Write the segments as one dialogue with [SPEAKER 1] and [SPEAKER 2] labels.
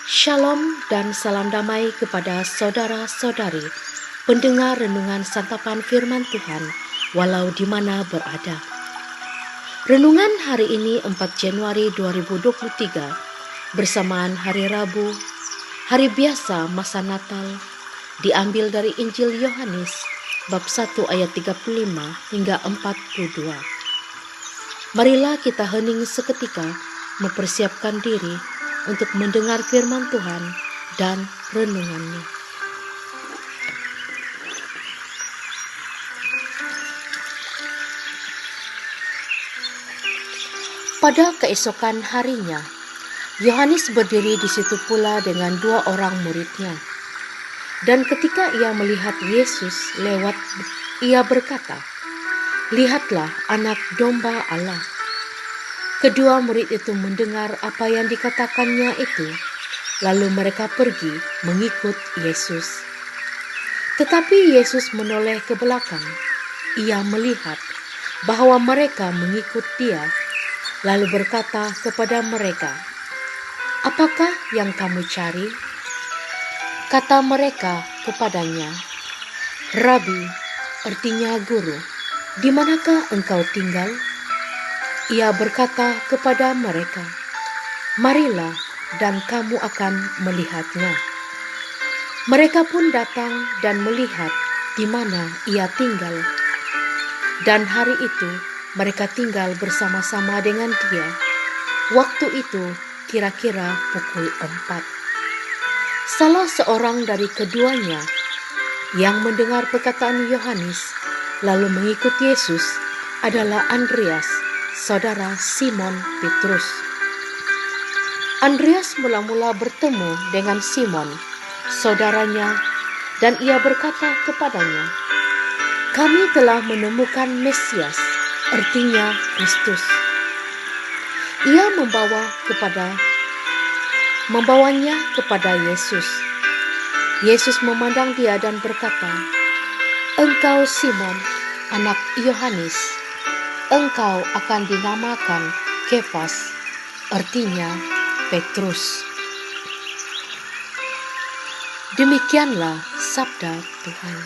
[SPEAKER 1] Shalom dan salam damai kepada saudara-saudari, pendengar renungan santapan firman Tuhan, walau di mana berada. Renungan hari ini 4 Januari 2023, bersamaan Hari Rabu, hari biasa masa Natal, diambil dari Injil Yohanes, bab 1 ayat 35 hingga 42. Marilah kita hening seketika, mempersiapkan diri untuk mendengar firman Tuhan dan renungannya. Pada keesokan harinya, Yohanes berdiri di situ pula dengan 2 orang muridnya. Dan ketika ia melihat Yesus lewat, ia berkata, "Lihatlah anak domba Allah." Kedua murid itu mendengar apa yang dikatakannya itu, lalu mereka pergi mengikut Yesus. Tetapi Yesus menoleh ke belakang. Ia melihat bahwa mereka mengikut dia, lalu berkata kepada mereka, "Apakah yang kamu cari?" Kata mereka kepadanya, "Rabi," artinya guru, "di manakah engkau tinggal?" Ia berkata kepada mereka, "Marilah dan kamu akan melihatnya." Mereka pun datang dan melihat di mana ia tinggal. Dan hari itu mereka tinggal bersama-sama dengan dia. Waktu itu kira-kira pukul 4. Salah seorang dari keduanya yang mendengar perkataan Yohanes lalu mengikut Yesus adalah Andreas, saudara Simon Petrus. Andreas mula-mula bertemu dengan Simon, saudaranya, dan ia berkata kepadanya, "Kami telah menemukan Mesias," artinya Kristus. Ia membawanya kepada Yesus. Yesus memandang dia dan berkata, "Engkau Simon, anak Yohanes, engkau akan dinamakan Kefas," artinya Petrus. Demikianlah sabda Tuhan.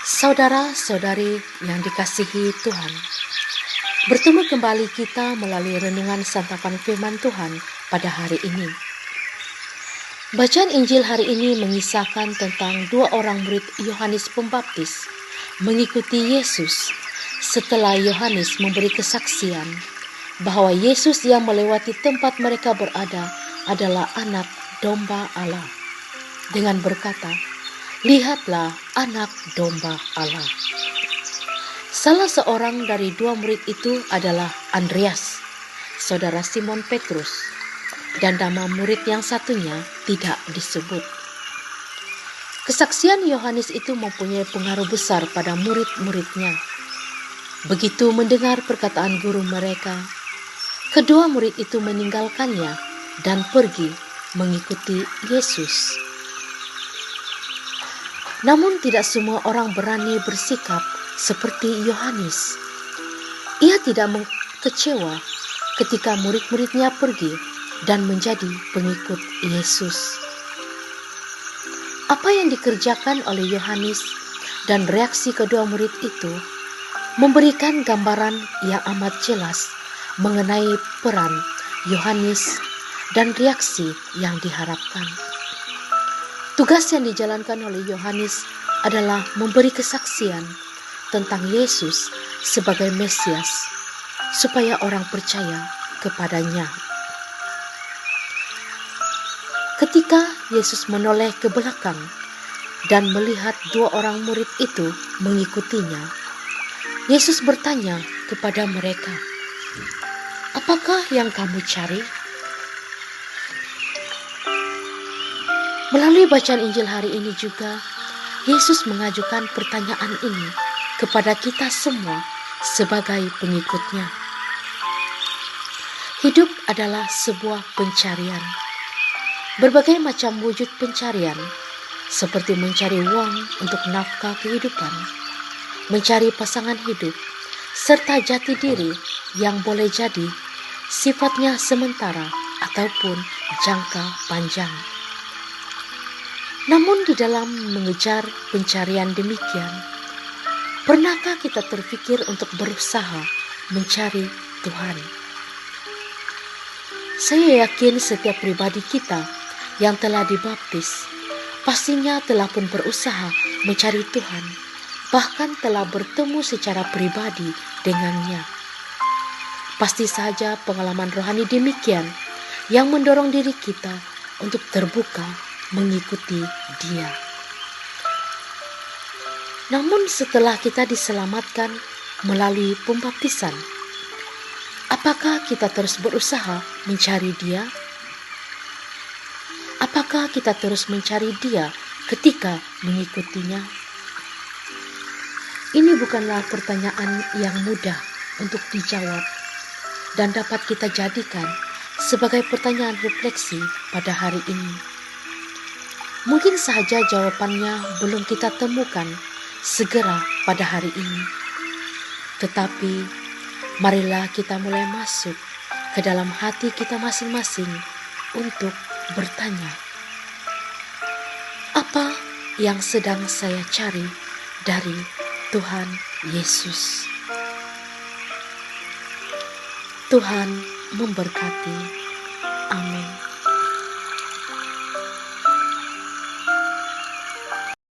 [SPEAKER 1] Saudara-saudari yang dikasihi Tuhan, bertemu kembali kita melalui renungan santapan firman Tuhan pada hari ini. Bacaan Injil hari ini mengisahkan tentang 2 orang murid Yohanes Pembaptis mengikuti Yesus setelah Yohanes memberi kesaksian bahwa Yesus yang melewati tempat mereka berada adalah anak domba Allah, dengan berkata, "Lihatlah anak domba Allah." Salah seorang dari 2 murid itu adalah Andreas, saudara Simon Petrus, dan nama murid yang satunya tidak disebut. Kesaksian Yohanes itu mempunyai pengaruh besar pada murid-muridnya. Begitu mendengar perkataan guru mereka, kedua murid itu meninggalkannya dan pergi mengikuti Yesus. Namun tidak semua orang berani bersikap seperti Yohanes. Ia tidak kecewa ketika murid-muridnya pergi dan menjadi pengikut Yesus. Apa yang dikerjakan oleh Yohanes dan reaksi kedua murid itu memberikan gambaran yang amat jelas mengenai peran Yohanes dan reaksi yang diharapkan. Tugas yang dijalankan oleh Yohanes adalah memberi kesaksian tentang Yesus sebagai Mesias, supaya orang percaya kepadanya. Ketika Yesus menoleh ke belakang dan melihat 2 orang murid itu mengikutinya, Yesus bertanya kepada mereka, "Apakah yang kamu cari?" Melalui bacaan Injil hari ini juga, Yesus mengajukan pertanyaan ini kepada kita semua sebagai pengikutnya. Hidup adalah sebuah pencarian. Berbagai macam wujud pencarian, seperti mencari uang untuk nafkah kehidupan, mencari pasangan hidup, serta jati diri yang boleh jadi sifatnya sementara ataupun jangka panjang. Namun di dalam mengejar pencarian demikian, pernahkah kita terpikir untuk berusaha mencari Tuhan? Saya yakin setiap pribadi kita yang telah dibaptis pastinya telah pun berusaha mencari Tuhan, bahkan telah bertemu secara pribadi dengannya. Pasti saja pengalaman rohani demikian yang mendorong diri kita untuk terbuka mengikuti Dia. Namun setelah kita diselamatkan melalui pembaptisan, apakah kita terus berusaha mencari Dia? Apakah kita terus mencari Dia ketika mengikutinya? Ini bukanlah pertanyaan yang mudah untuk dijawab dan dapat kita jadikan sebagai pertanyaan refleksi pada hari ini. Mungkin saja jawabannya belum kita temukan segera pada hari ini. Tetapi marilah kita mulai masuk ke dalam hati kita masing-masing untuk bertanya, apa yang sedang saya cari dari Tuhan Yesus? Tuhan memberkati. Amin.